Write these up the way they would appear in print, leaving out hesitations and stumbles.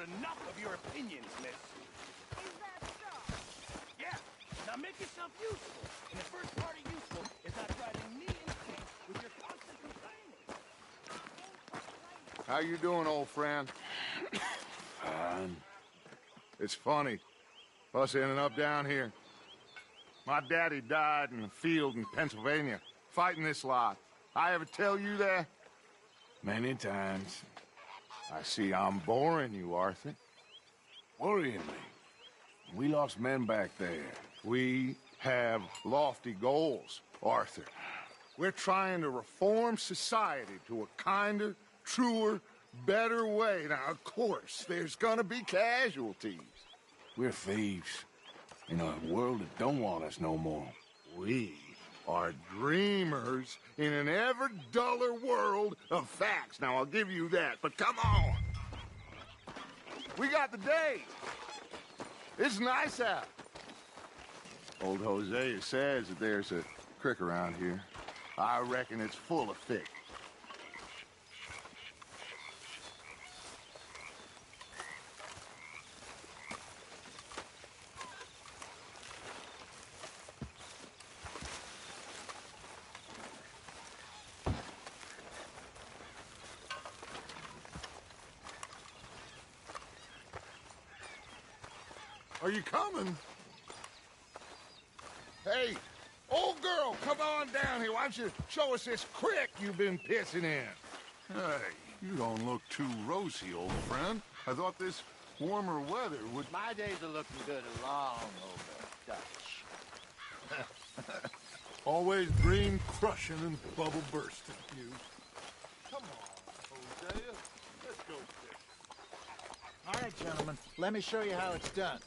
heard enough of your opinions, miss. Is that so? Yeah, now make yourself useful. And the first part of useful is not driving me insane with your constant complaining. How you doing, old friend? It's funny, us ending up down here. My daddy died in the field in Pennsylvania, fighting this lot. I ever tell you that? Many times. I see I'm boring you, Arthur. Worrying me. We lost men back there. We have lofty goals, Arthur. We're trying to reform society to a kinder, truer, better way. Now, of course, there's gonna be casualties. We're thieves. In a world that don't want us no more. We are dreamers in an ever duller world of facts. Now, I'll give you that, but come on. We got the day. It's nice out. Old Hosea says that there's a creek around here. I reckon it's full of fish. Are you coming? Hey, old girl, come on down here. Why don't you show us this creek you've been pissing in? Hey, you don't look too rosy, old friend. I thought this warmer weather would... My days are looking good along over Dutch. Always green crushing and bubble bursting, you. Come on, Hosea. Let's go fish. All right, gentlemen, let me show you how it's done.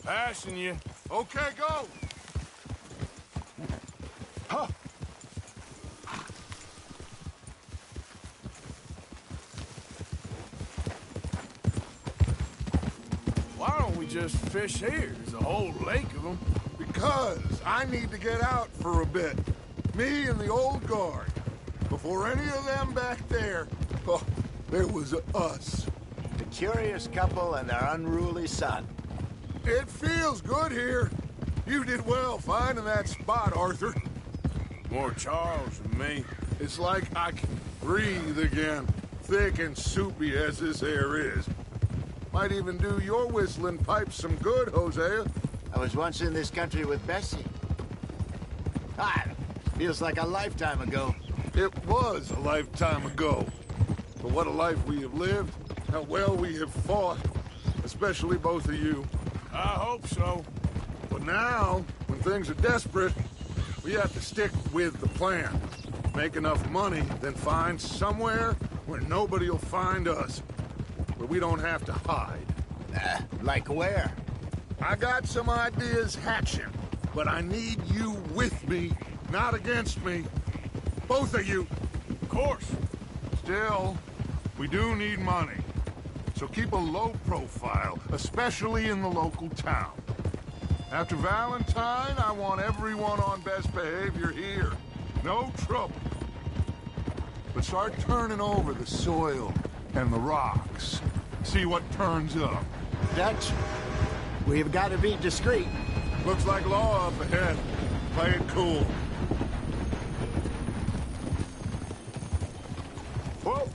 Passing you. Okay, go. Huh. Why don't we just fish here? There's a whole lake of them. Because I need to get out for a bit. Me and the old guard. Before any of them back there, oh, there was us. The curious couple and their unruly son. It feels good here. You did well finding that spot, Arthur. More Charles than me. It's like I can breathe again, thick and soupy as this air is. Might even do your whistling pipes some good, Hosea. I was once in this country with Bessie. Feels like a lifetime ago. It was a lifetime ago. But what a life we have lived, how well we have fought, especially both of you. I hope so. But now, when things are desperate, we have to stick with the plan. Make enough money, then find somewhere where nobody will find us. Where we don't have to hide. Like where? I got some ideas hatching, but I need you with me, not against me. Both of you. Of course. Still, we do need money. So keep a low profile, especially in the local town. After Valentine, I want everyone on best behavior here. No trouble. But start turning over the soil and the rocks. See what turns up. Dutch, we've got to be discreet. Looks like law up ahead. Play it cool. Whoa!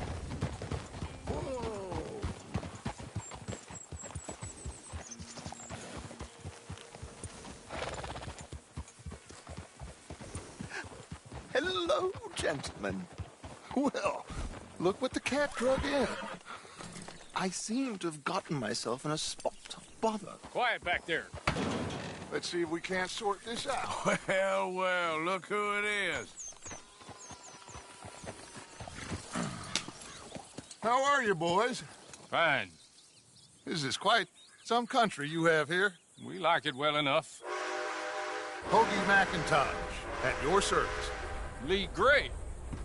Hello, gentlemen. Well, look what the cat drug in. I seem to have gotten myself in a spot of bother. Quiet back there. Let's see if we can't sort this out. Well, well, look who it is. How are you, boys? Fine. This is quite some country you have here. We like it well enough. Hoagie McIntosh, at your service. Lee Gray.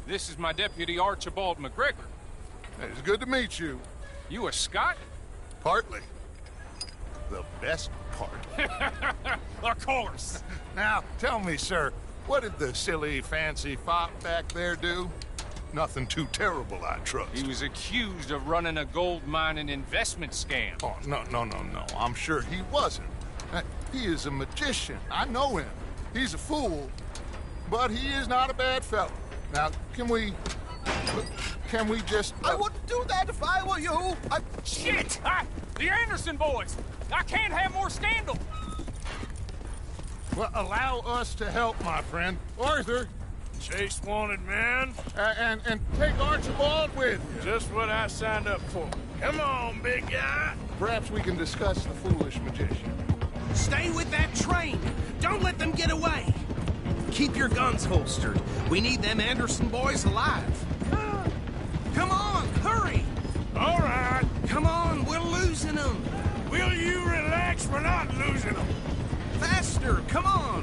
This is my deputy Archibald McGregor. It's good to meet you. You a Scot? Partly. The best part. Of course. Now, tell me, sir, what did the silly, fancy fop back there do? Nothing too terrible, I trust. He was accused of running a gold mining investment scam. Oh, no. I'm sure he wasn't. He is a magician. I know him. He's a fool, but he is not a bad fellow. Now, can we just... I wouldn't do that if I were you. Shit! The Anderson boys! I can't have more scandal! Well, allow us to help, my friend. Arthur, Chase wanted man. and take Archibald with you. Just what I signed up for. Come on, big guy. Perhaps we can discuss the foolish magician. Stay with that train. Don't let them get away. Keep your guns holstered. We need them Anderson boys alive. Come on, hurry. All right. Come on, we're losing them. Will you relax? We're not losing them. Faster, come on.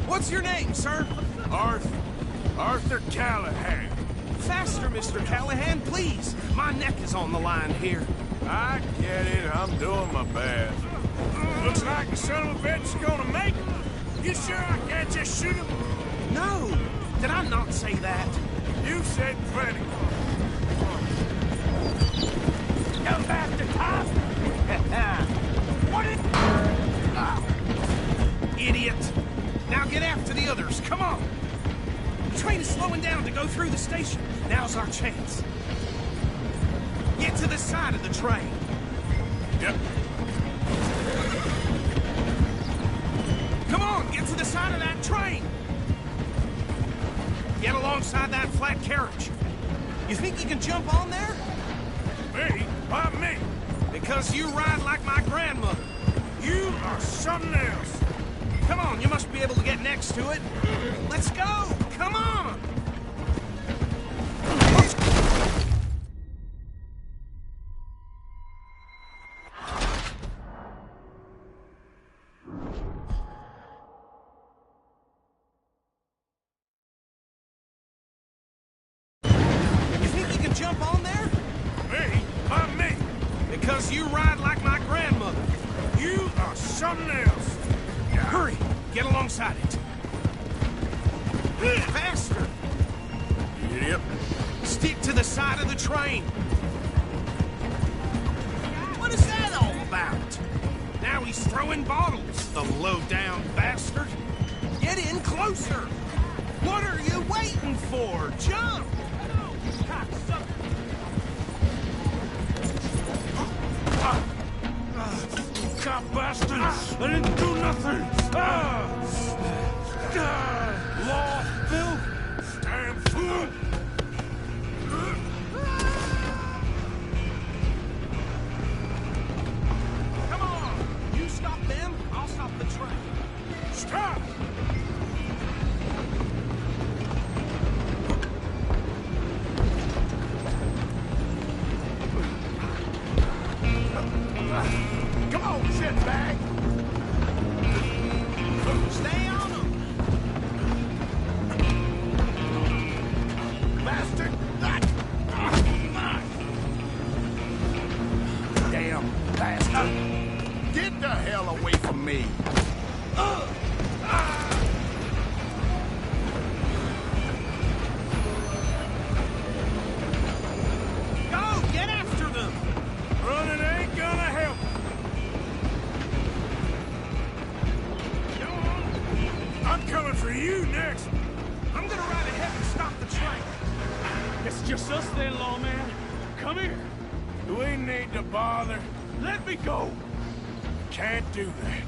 What's your name, sir? Arthur Callahan. Faster, Mr. Callahan, please. My neck is on the line here. I get it. I'm doing my best. Looks like the son of a bitch is gonna make it. You sure I can't just shoot him? No, did I not say that? You said plenty. Come back to top. What is... Idiot. Now get after the others, come on. The train is slowing down to go through the station. Now's our chance. Get to the side of the train. Yep. Come on, get to the side of that train. Get alongside that flat carriage. You think you can jump on there? Me? Why me? Because you ride like my grandmother. You are something else. Come on, you must be able to get next to it. Let's go! Come on! You think you can jump on there? Me? Why me? Because you ride like my grandmother. You are something else. Hurry! Get alongside it. Faster! Yep. Stick to the side of the train. What is that all about? Now he's throwing bottles, the low-down bastard. Get in closer. What are you waiting for? Jump! Cop bastard! I didn't do nothing! Law, Bill! Damn fool! Come on! You stop them, I'll stop the train. Stop! Come on, shitbag! Stay on them! Bastard! Damn bastard! Get the hell away from me! Go! Get after them! Running ain't gonna help! I'm coming for you next! I'm gonna ride ahead and stop the train. It's just us then, lawman. Come here. Do we need to bother? Let me go. Can't do that.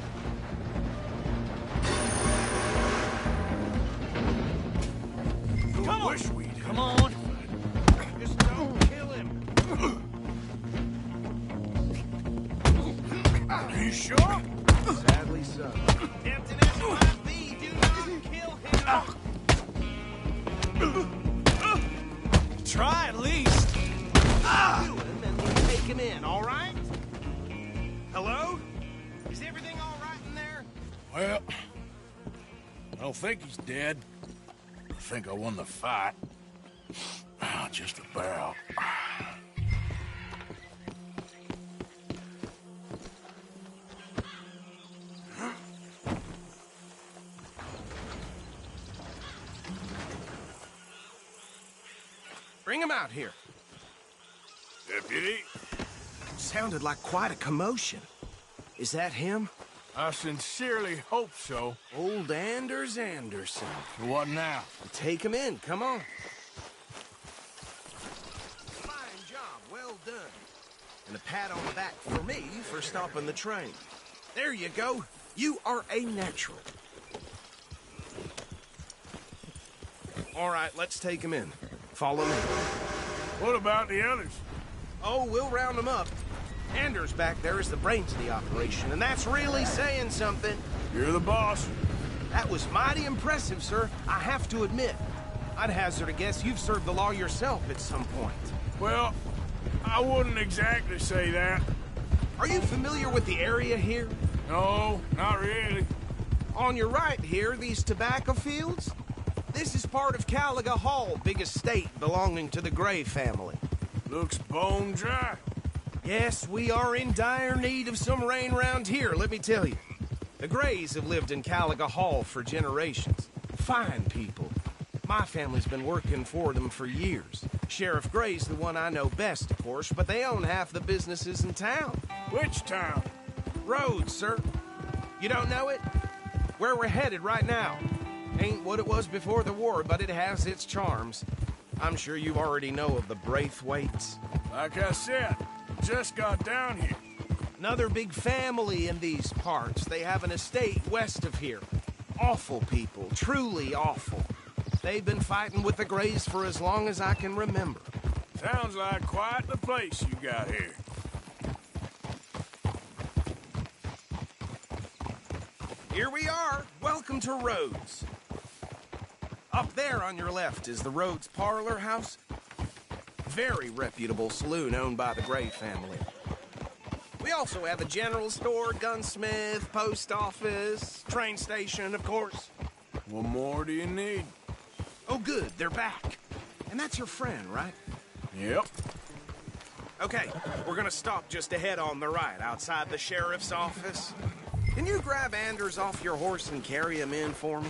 Come on. Wish we did. Come on. Just don't kill him. Are you sure? Sadly so. Tempting as it might be, do not kill him. Try at least. Kill him and we'll take him in, all right? Hello? Is everything all right in there? Well, I don't think he's dead. I think I won the fight. Just about. Bring him out here. Deputy, Sounded like quite a commotion. Is that him? I sincerely hope so. Old Anders Anderson. What now? Take him in, come on. Fine job, well done. And a pat on the back for me for stopping the train. There you go. You are a natural. All right, let's take him in. Follow me. What about the others? Oh, we'll round them up. Anders back there is the brains of the operation, and that's really saying something. You're the boss. That was mighty impressive, sir. I have to admit. I'd hazard a guess you've served the law yourself at some point. Well, I wouldn't exactly say that. Are you familiar with the area here? No, not really. On your right here, these tobacco fields? This is part of Caliga Hall, big estate belonging to the Gray family. Looks bone dry. Yes, we are in dire need of some rain round here, let me tell you. The Grays have lived in Caliga Hall for generations. Fine people. My family's been working for them for years. Sheriff Gray's the one I know best, of course, but they own half the businesses in town. Which town? Rhodes, sir. You don't know it? Where we're headed right now. Ain't what it was before the war, but it has its charms. I'm sure you already know of the Braithwaites. Like I said, just got down here. Another big family in these parts. They have an estate west of here. Awful people, truly awful. They've been fighting with the Grays for as long as I can remember. Sounds like quite the place you got here. Here we are. Welcome to Rhodes. Up there on your left is the Rhodes Parlor House. Very reputable saloon owned by the Gray family. We also have a general store, gunsmith, post office, train station, of course. What more do you need? Oh, good, they're back. And that's your friend, right? Yep. Okay, we're gonna stop just ahead on the right, outside the sheriff's office. Can you grab Anders off your horse and carry him in for me?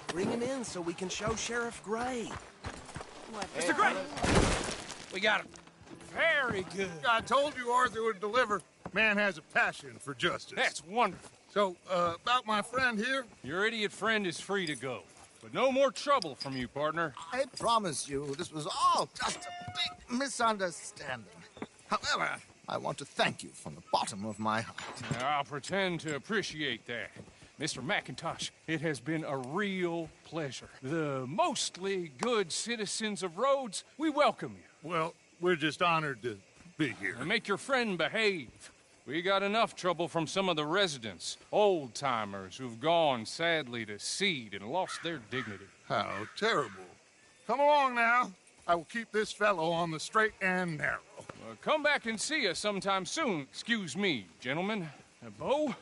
Bring him in so we can show Sheriff Gray. Mr. Gray! We got him. Very good. I told you Arthur would deliver. Man has a passion for justice. That's wonderful. So, about my friend here? Your idiot friend is free to go. But no more trouble from you, partner. I promise you, this was all just a big misunderstanding. However, I want to thank you from the bottom of my heart. I'll pretend to appreciate that. Mr. McIntosh, it has been a real pleasure. The mostly good citizens of Rhodes, we welcome you. Well, we're just honored to be here. And make your friend behave. We got enough trouble from some of the residents, old-timers who've gone, sadly, to seed and lost their dignity. How terrible. Come along now. I will keep this fellow on the straight and narrow. Come back and see us sometime soon. Excuse me, gentlemen. Bo,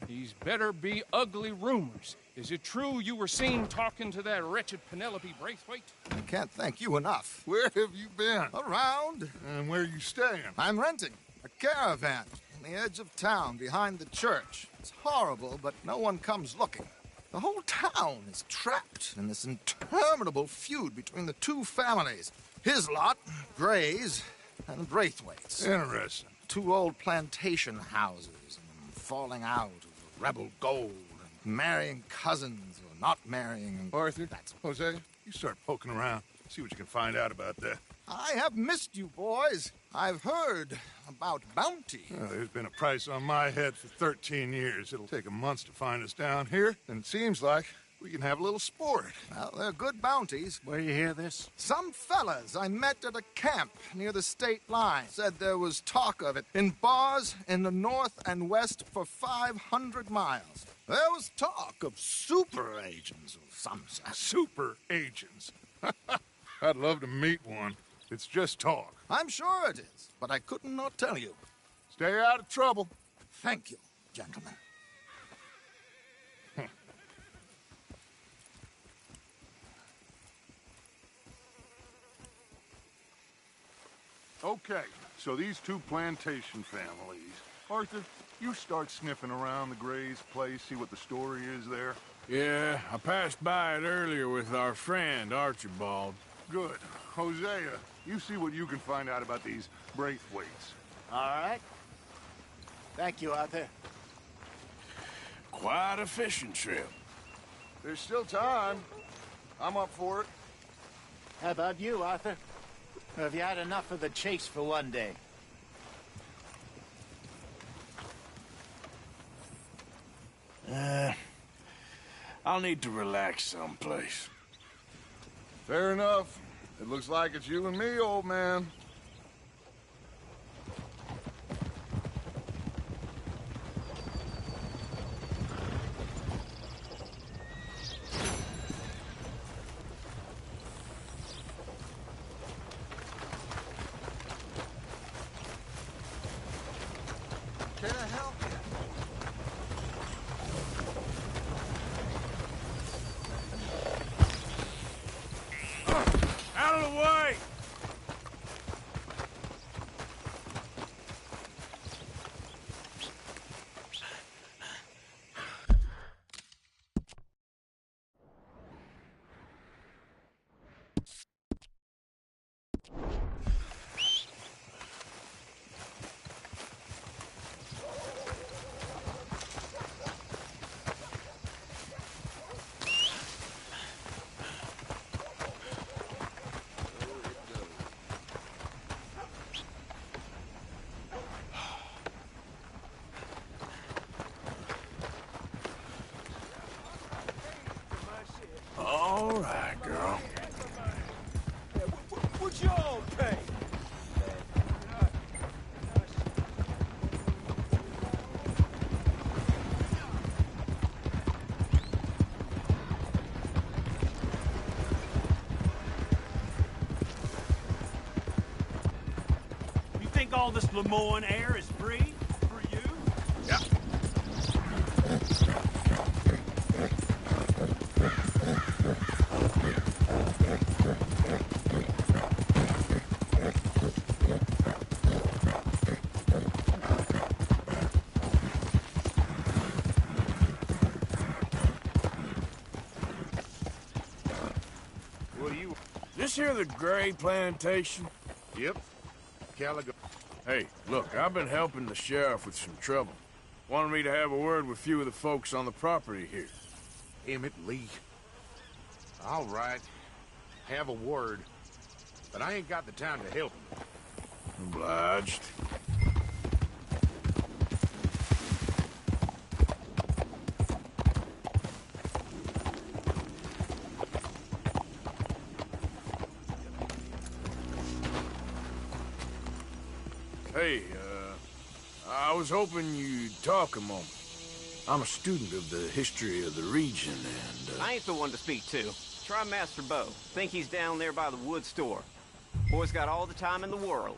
these better be ugly rumors. Is it true you were seen talking to that wretched Penelope Braithwaite? I can't thank you enough. Where have you been? Around. And where are you staying? I'm renting a caravan on the edge of town behind the church. It's horrible, but no one comes looking. The whole town is trapped in this interminable feud between the two families. His lot, Gray's, and Braithwaite's. Interesting. Two old plantation houses, and falling out of rebel gold, and marrying cousins or not marrying. And Arthur, that's Jose, you start poking around. See what you can find out about that. I have missed you, boys. I've heard about bounty. Well, there's been a price on my head for 13 years. It'll take a month to find us down here, and it seems like we can have a little sport. Well, they're good bounties. Where you hear this? Some fellas I met at a camp near the state line said there was talk of it in bars in the north and west for 500 miles. There was talk of super agents of some sort. Super agents. I'd love to meet one. It's just talk. I'm sure it is, but I couldn't not tell you. Stay out of trouble. Thank you, gentlemen. Okay, so these two plantation families. Arthur, you start sniffing around the Gray's place, see what the story is there. Yeah, I passed by it earlier with our friend, Archibald. Good. Hosea, you see what you can find out about these Braithwaites. All right. Thank you, Arthur. Quite a fishing trip. There's still time. I'm up for it. How about you, Arthur? Or have you had enough of the chase for one day? I'll need to relax someplace. Fair enough. It looks like it's you and me, old man. Can I help you? Out of the way! All right, girl. What y'all pay? You think all this Lemoyne air is free for you? Yeah. What do you... This here the Gray Plantation? Yep. Caligo. Hey, look, I've been helping the sheriff with some trouble. Wanted me to have a word with a few of the folks on the property here. Emmett Lee. All right. Have a word. But I ain't got the time to help him. Obliged. Hey, I was hoping you'd talk a moment. I'm a student of the history of the region, and, I ain't the one to speak to. Try Master Bo. Think he's down there by the wood store. Boy's got all the time in the world.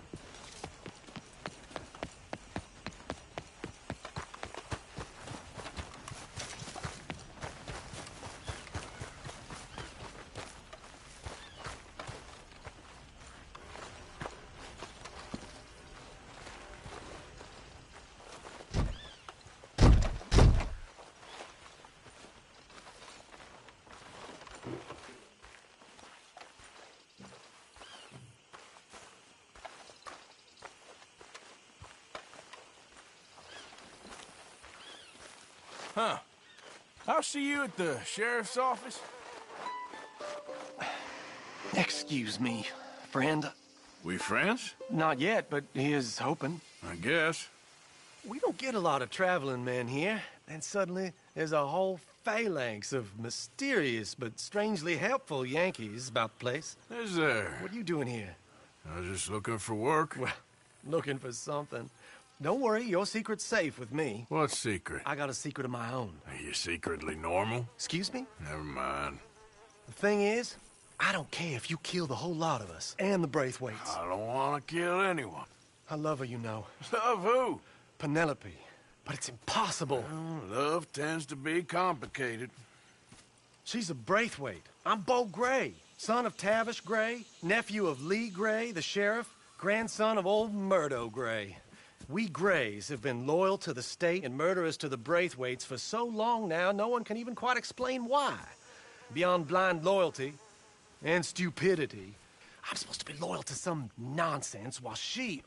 Huh. I'll see you at the sheriff's office. Excuse me, friend. We friends? Not yet, but he is hoping. I guess. We don't get a lot of traveling men here, and suddenly there's a whole phalanx of mysterious but strangely helpful Yankees about the place. Is there? What are you doing here? I was just looking for work. Well, looking for something. Don't worry, your secret's safe with me. What secret? I got a secret of my own. Are you secretly normal? Excuse me? Never mind. The thing is, I don't care if you kill the whole lot of us, and the Braithwaites. I don't want to kill anyone. I love her, you know. Love who? Penelope. But it's impossible. Well, love tends to be complicated. She's a Braithwaite. I'm Bo Gray, son of Tavish Gray, nephew of Lee Gray, the sheriff, grandson of old Murdo Gray. We Greys have been loyal to the state and murderers to the Braithwaites for so long now, no one can even quite explain why. Beyond blind loyalty and stupidity, I'm supposed to be loyal to some nonsense while she's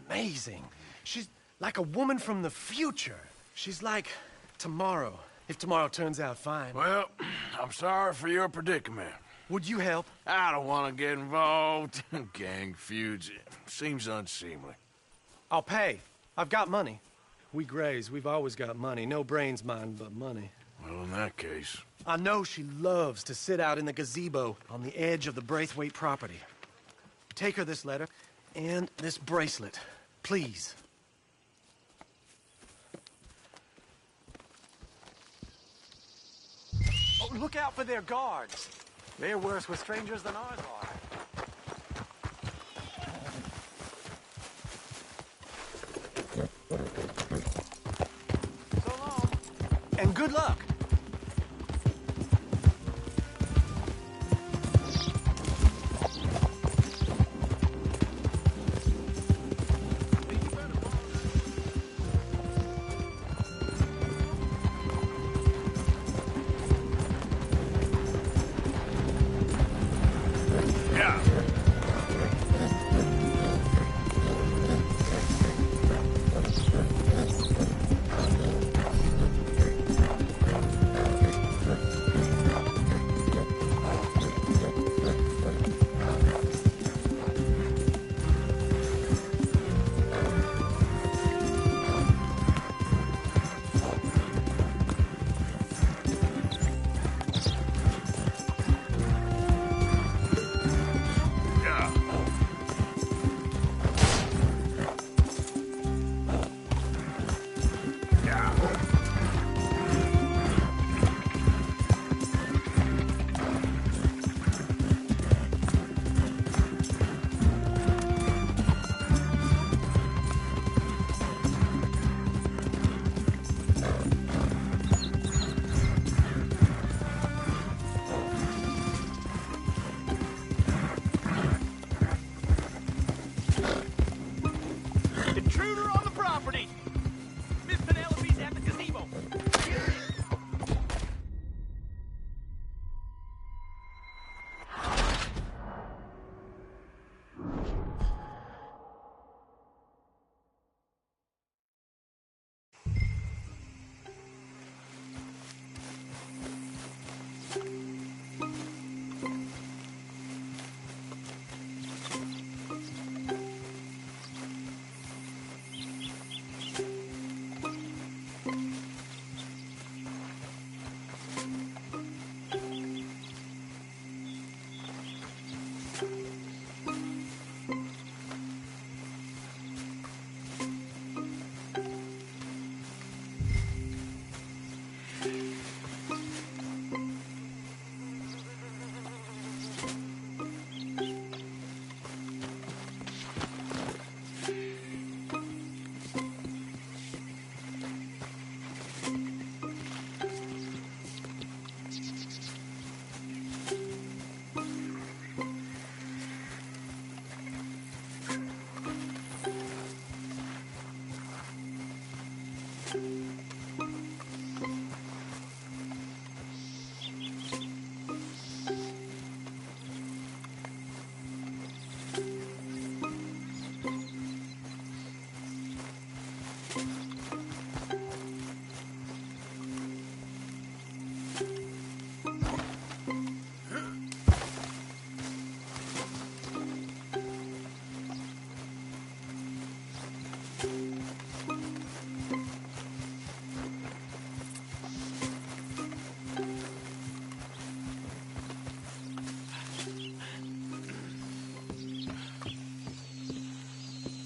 amazing. She's like a woman from the future. She's like tomorrow, if tomorrow turns out fine. Well, I'm sorry for your predicament. Would you help? I don't want to get involved in gang feuds. It seems unseemly. I'll pay. I've got money. We Greys, we've always got money. No brains, mind, but money. Well, in that case... I know she loves to sit out in the gazebo on the edge of the Braithwaite property. Take her this letter and this bracelet, please. Oh, look out for their guards. They're worse with strangers than ours are. So long. And good luck.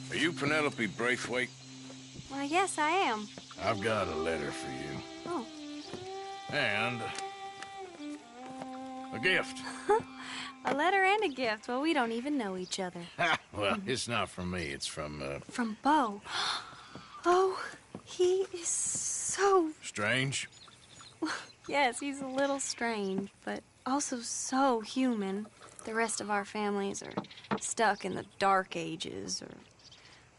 Are you Penelope Braithwaite? Why, yes, I am. I've got a letter for you. Oh. And a gift. A letter and a gift. Well, we don't even know each other. Well, it's not from me. It's from, From Beau. Oh, he is so... Strange? Yes, he's a little strange, but also so human. The rest of our families are stuck in the Dark Ages, or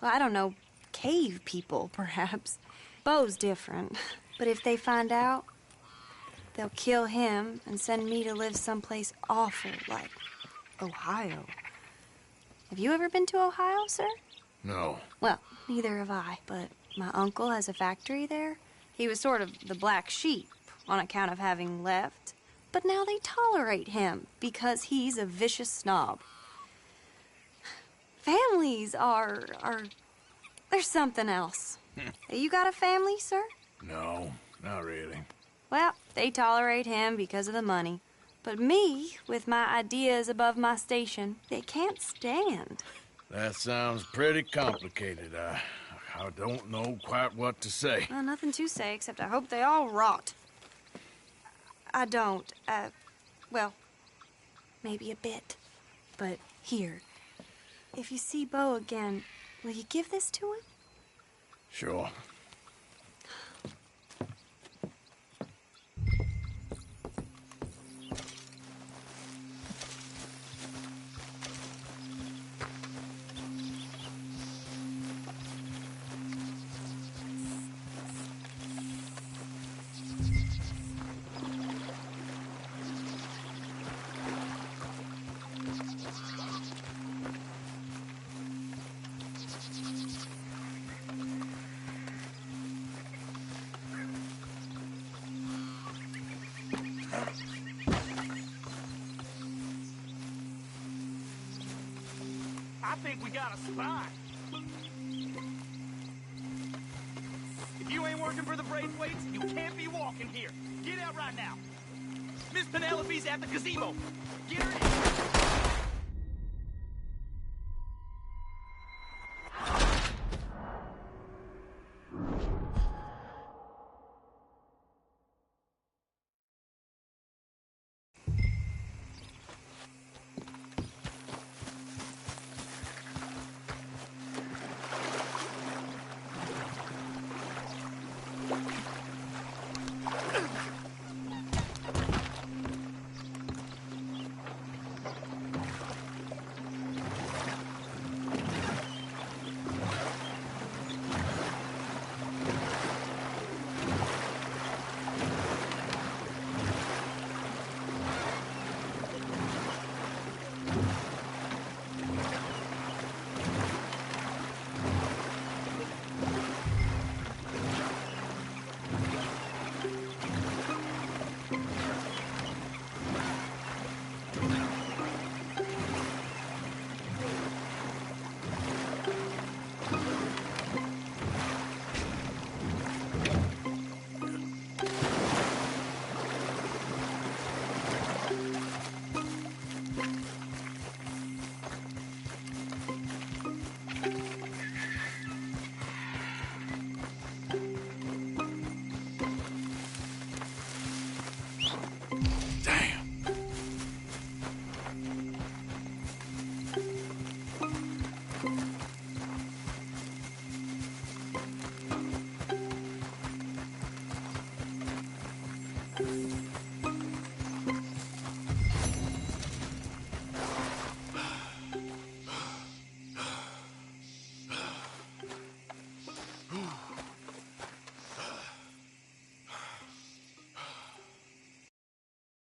Well, I don't know, cave people, perhaps. Beau's different. But if they find out, they'll kill him and send me to live someplace awful like Ohio. Have you ever been to Ohio, sir? No. Well, neither have I, but my uncle has a factory there. He was sort of the black sheep on account of having left. But now they tolerate him because he's a vicious snob. Families are there's something else. You got a family, sir? No, not really. Well, they tolerate him because of the money. But me, with my ideas above my station, they can't stand. That sounds pretty complicated. I don't know quite what to say. Well, nothing to say, except I hope they all rot. I don't, well, maybe a bit. But here, if you see Beau again, will you give this to him? Sure. I think we got a spot. If you ain't working for the Braithwaites, you can't be walking here. Get out right now. Miss Penelope's at the gazebo. Get her in.